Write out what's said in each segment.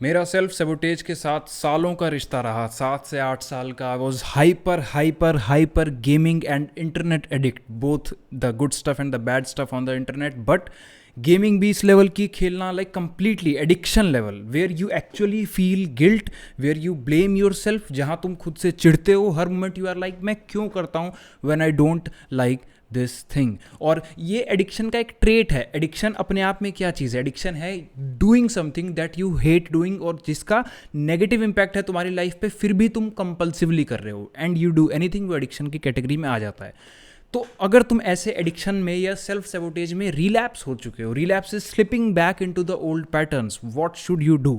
मेरा self sabotage के साथ सालों का रिश्ता रहा, 7 से 8 साल का। I was hyper hyper hyper gaming and internet addict, both the good stuff and the bad stuff on the internet. But gaming भी इस लेवल की खेलना, like completely addiction level, where you actually feel guilt, where you blame yourself, जहाँ तुम खुद से चिढ़ते हो हर मोमेंट। यू आर लाइक, मैं क्यों करता हूँ when I don't like this thing. और ये एडिक्शन का एक ट्रेट है। एडिक्शन अपने आप में क्या चीज़ है? एडिक्शन है doing something that you hate doing, और जिसका नेगेटिव इंपैक्ट है तुम्हारी लाइफ पे, फिर भी तुम कंपल्सिवली कर रहे हो एंड यू डू एनीथिंग, वो एडिक्शन की कैटेगरी में आ जाता है। तो अगर तुम ऐसे एडिक्शन में या सेल्फ सेबोटेज में रिलैप्स हो चुके हो, relapse is slipping back into the old patterns, what should you do?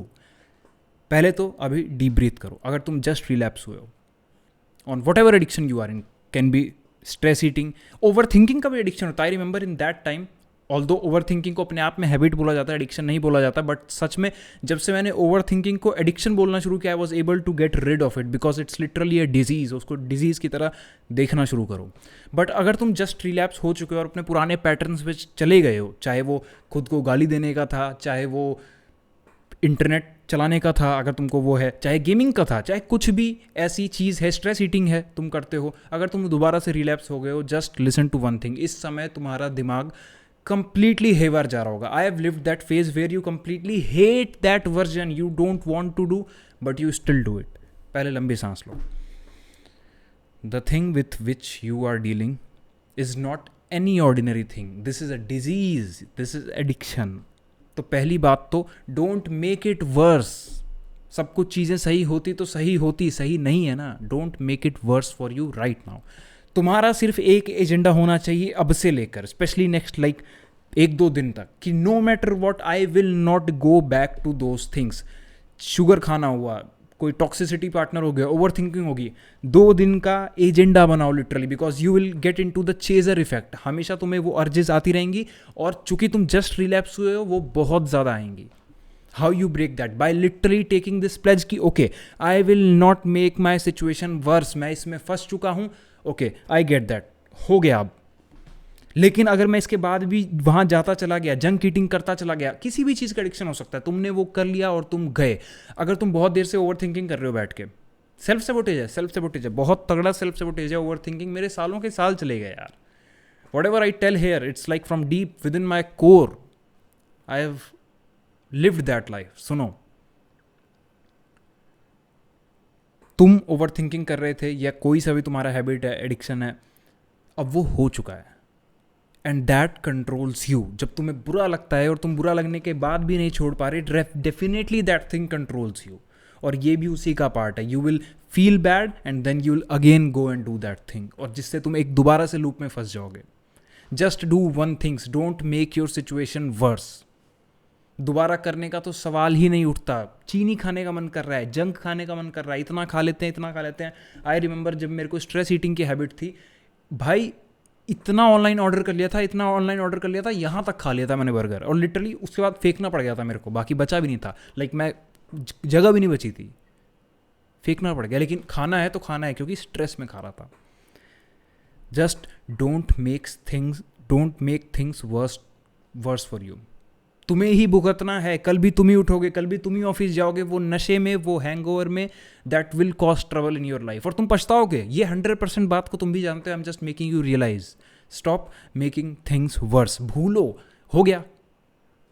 पहले तो अभी डीप ब्रीथ करो। अगर तुम जस्ट रिलैप्स हुए हो on whatever addiction you are in, can be stress eating, overthinking का भी एडिक्शन होता है। I remember in that time, although overthinking को अपने आप में हैबिट बोला जाता है, एडिक्शन नहीं बोला जाता, बट सच में जब से मैंने ओवर थिंकिंग को एडिक्शन बोलना शुरू किया, I was able to get rid of it, because it's literally a disease. उसको डिजीज़ की तरह देखना शुरू करो। बट अगर तुम जस्ट रिलैप्स हो चुके हो और अपने पुराने पैटर्न्स में चले गए हो, चाहे वो खुद को गाली देने का था, चाहे वो इंटरनेट चलाने का था, अगर तुमको वो है, चाहे गेमिंग का था, चाहे कुछ भी ऐसी चीज़ है, स्ट्रेस ईटिंग है, तुम करते हो, अगर तुम दोबारा से रिलैप्स हो गए हो, just listen to one thing, इस समय तुम्हारा दिमाग कंप्लीटली हेवर जा रहा होगा। I have lived that phase where you completely hate that version, you don't want to do but you still do it. पहले लंबी सांस लो। The thing with which you are dealing is not any ordinary thing, this is a disease, this is addiction. तो पहली बात तो don't make it worse. सब कुछ चीज़ें सही होती तो सही होती, सही नहीं है ना। Don't make it worse for you right now. तुम्हारा सिर्फ एक एजेंडा होना चाहिए अब से लेकर, स्पेशली नेक्स्ट लाइक 1-2 दिन तक, कि no matter what I will not go back to those things. Sugar खाना हुआ, कोई टॉक्सिसिटी पार्टनर हो गया, ओवर थिंकिंग होगी, 2 दिन का एजेंडा बनाओ literally, because you will get into the chaser effect. हमेशा तुम्हें वो अर्जेस आती रहेंगी, और चूंकि तुम जस्ट रिलैप्स हुए हो, वो बहुत ज़्यादा आएंगी। How you break that? By literally taking this pledge कि okay, I will not make my situation worse. मैं इसमें फंस चुका हूँ, ओके आई गेट दैट, हो गया अब। लेकिन अगर मैं इसके बाद भी वहाँ जाता चला गया, जंक ईटिंग करता चला गया, किसी भी चीज़ का एडिक्शन हो सकता है, तुमने वो कर लिया और तुम गए। अगर तुम बहुत देर से ओवर थिंकिंग कर रहे हो बैठ के, सेल्फ सेबोटेज है, सेल्फ सेबोटेज है, बहुत तगड़ा सेल्फ सेबोटेज है ओवर थिंकिंग। मेरे सालों के साल चले गए यार। Whatever I tell here, it's like from deep within my core, I have lived that life. सुनो, तुम ओवर थिंकिंग कर रहे थे, या कोई सा भी तुम्हारा हैबिट है, एडिक्शन है, अब वो हो चुका है, एंड दैट कंट्रोल्स यू। जब तुम्हें बुरा लगता है और तुम बुरा लगने के बाद भी नहीं छोड़ पा रहे, definitely that thing controls you. और ये भी उसी का पार्ट है। You will feel bad and then you will again go and do that thing, और जिससे तुम एक दोबारा से लूप में फंस जाओगे। Just do one things, don't make your situation worse. दोबारा करने का तो सवाल ही नहीं उठता। चीनी खाने का मन कर रहा है, जंक खाने का मन कर रहा है, इतना खा लेते हैं, इतना खा लेते हैं। आई रिमेंबर जब मेरे को स्ट्रेस ईटिंग की हैबिट थी, भाई इतना ऑनलाइन ऑर्डर कर लिया था, इतना ऑनलाइन ऑर्डर कर लिया था, यहाँ तक खा लिया था मैंने बर्गर, और लिटरली उसके बाद फेंकना पड़ गया था मेरे को, बाकी बचा भी नहीं था। लाइक मैं जगह भी नहीं बची थी, फेंकना पड़ गया। लेकिन खाना है तो खाना है, क्योंकि स्ट्रेस में खा रहा था। Just don't make things worse for you. तुम्हें ही भुगतना है, कल भी तुम ही उठोगे, कल भी तुम ही ऑफिस जाओगे, वो नशे में, वो हैंगओवर में, that will cause trouble in your life, और तुम पछताओगे। ये 100% बात को तुम भी जानते हो। I am just making you realise. Stop making things worse. भूलो, हो गया,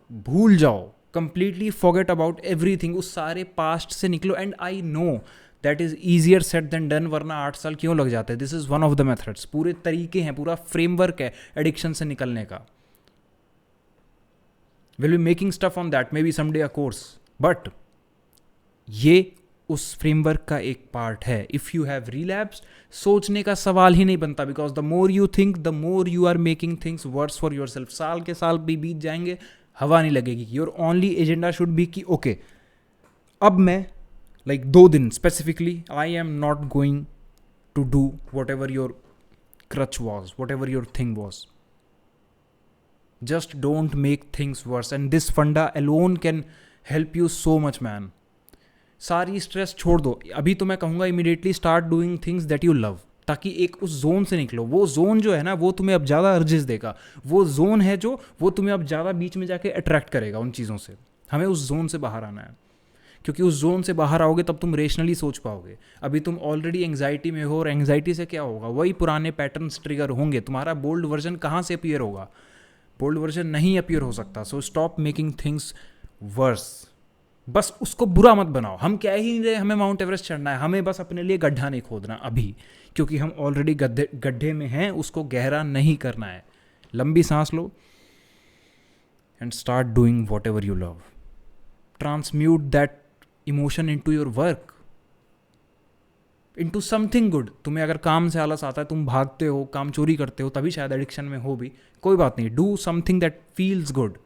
भूल जाओ, कंप्लीटली फॉरगेट अबाउट एवरीथिंग। उस सारे पास्ट से निकलो। And I know that is easier said than done, वरना 8 साल क्यों लग जाते हैं। This is one of the methods. पूरे तरीके हैं, पूरा फ्रेमवर्क है एडिक्शन से निकलने का। Will be making stuff on that, may be someday a course, but ये उस फ्रेमवर्क का एक पार्ट है। इफ़ यू हैव रिलैप्स्ड, सोचने का सवाल ही नहीं बनता, because the more you think the more you are making things worse for yourself. साल के साल भी बीत जाएंगे, हवा नहीं लगेगी। Your only agenda should be कि ओके, अब मैं लाइक 2 दिन specifically, I am not going to do whatever your crutch was, whatever your thing was. Just don't make things worse, and this funda alone can help you so much man. सारी stress छोड़ दो। अभी तो मैं कहूँगा immediately start doing things that you love, ताकि एक उस जोन से निकलो। वो जोन जो है ना, वो तुम्हें अब ज़्यादा अर्जेस देगा। वो जोन है जो, वो तुम्हें अब ज़्यादा बीच में जाके अट्रैक्ट करेगा उन चीज़ों से। हमें उस जोन से बाहर आना है, क्योंकि उस जोन से बाहर आओगे तब तुम रेशनली सोच पाओगे। अभी तुम ऑलरेडी एंग्जाइटी में हो, और एंग्जाइटी से क्या होगा, वही पुराने पैटर्न्स ट्रिगर होंगे। तुम्हारा बोल्ड वर्जन कहाँ से अपीयर होगा? बोल्ड वर्जन नहीं अपीयर हो सकता। So stop making things verse. बस उसको बुरा मत बनाओ। हम कह ही नहीं रहे हमें माउंट एवरेस्ट चढ़ना है, हमें बस अपने लिए गड्ढा नहीं खोदना अभी, क्योंकि हम ऑलरेडी गड्ढे में हैं, उसको गहरा नहीं करना है। लंबी सांस लो and start doing whatever you love. Transmute that emotion into your work, into something good. तुम्हें अगर काम से आलस आता है, तुम भागते हो, काम चोरी करते हो, तभी शायद एडिक्शन में हो भी, कोई बात नहीं। Do something that feels good.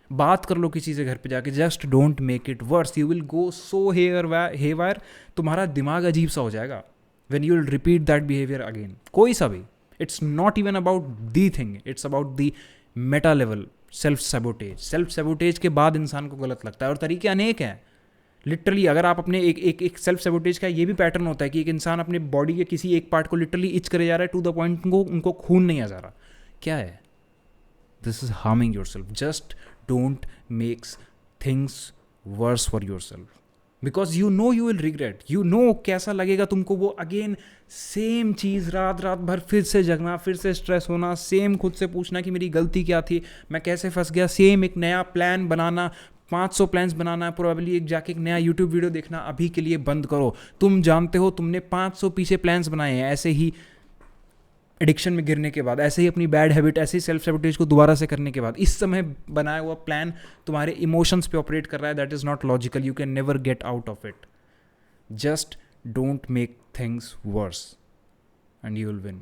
बात कर लो किसी से घर पे जाके, just don't make it worse. You will go so haywire, तुम्हारा दिमाग अजीब सा हो जाएगा when you will repeat that behavior again, कोई सा भी। it's not even about the thing, it's about the meta level self sabotage के बाद इंसान को गलत लगता है, और तरीके अनेक हैं। लिटरली अगर आप अपने एक सेल्फ सेबोटेज का ये भी पैटर्न होता है कि एक इंसान अपने बॉडी के किसी एक पार्ट को लिटरली इच करे जा रहा है टू द पॉइंट उनको खून नहीं आ जा रहा। क्या है? This is harming your self. Just don't makes things worse for your self, because you know you will regret. You know कैसा लगेगा तुमको वो अगेन सेम चीज़, रात भर फिर से जगना, फिर से स्ट्रेस होना, सेम खुद से पूछना कि मेरी गलती क्या थी, मैं कैसे फंस गया, सेम एक नया प्लान बनाना, 500 प्लान्स बनाना है, प्रोबेबली एक जाके एक नया यूट्यूब वीडियो देखना अभी के लिए बंद करो। तुम जानते हो तुमने 500 पीछे प्लान्स बनाए हैं ऐसे ही एडिक्शन में गिरने के बाद, ऐसे ही अपनी बैड हैबिट, ऐसे ही सेल्फ सैबोटेज को दोबारा से करने के बाद। इस समय बनाया हुआ प्लान तुम्हारे इमोशंस पे ऑपरेट कर रहा है, that is not logical, you can never get out of it. Just don't make things worse and you will win.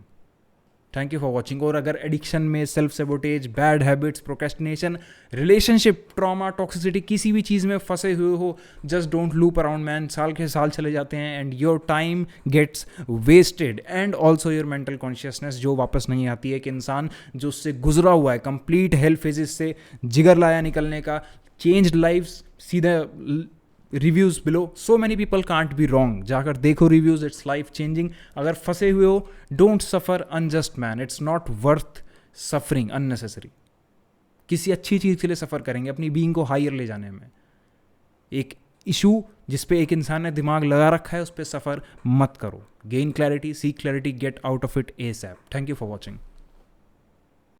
Thank you for watching. और अगर एडिक्शन में, self sabotage, bad habits, procrastination, relationship trauma, toxicity, किसी भी चीज़ में फंसे हुए हो, just don't loop around man. साल के साल चले जाते हैं and your time gets wasted, and also your mental consciousness जो वापस नहीं आती है। एक इंसान जो उससे गुजरा हुआ है, कंप्लीट हेल्थ फेजेस से जिगर लाया निकलने का, चेंज्ड लाइफ, सीधा reviews below, so many people can't be wrong, जाकर देखो रिव्यूज़, इट्स लाइफ चेंजिंग। अगर फंसे हुए हो, don't suffer unjust man, it's not worth suffering unnecessary. किसी अच्छी चीज़ के लिए सफ़र करेंगे, अपनी बीइंग को हायर ले जाने में। एक इशू जिस पे एक इंसान ने दिमाग लगा रखा है, उस पर सफ़र मत करो। Gain clarity, seek clarity, gate out of it ASAP। Thank you for watching.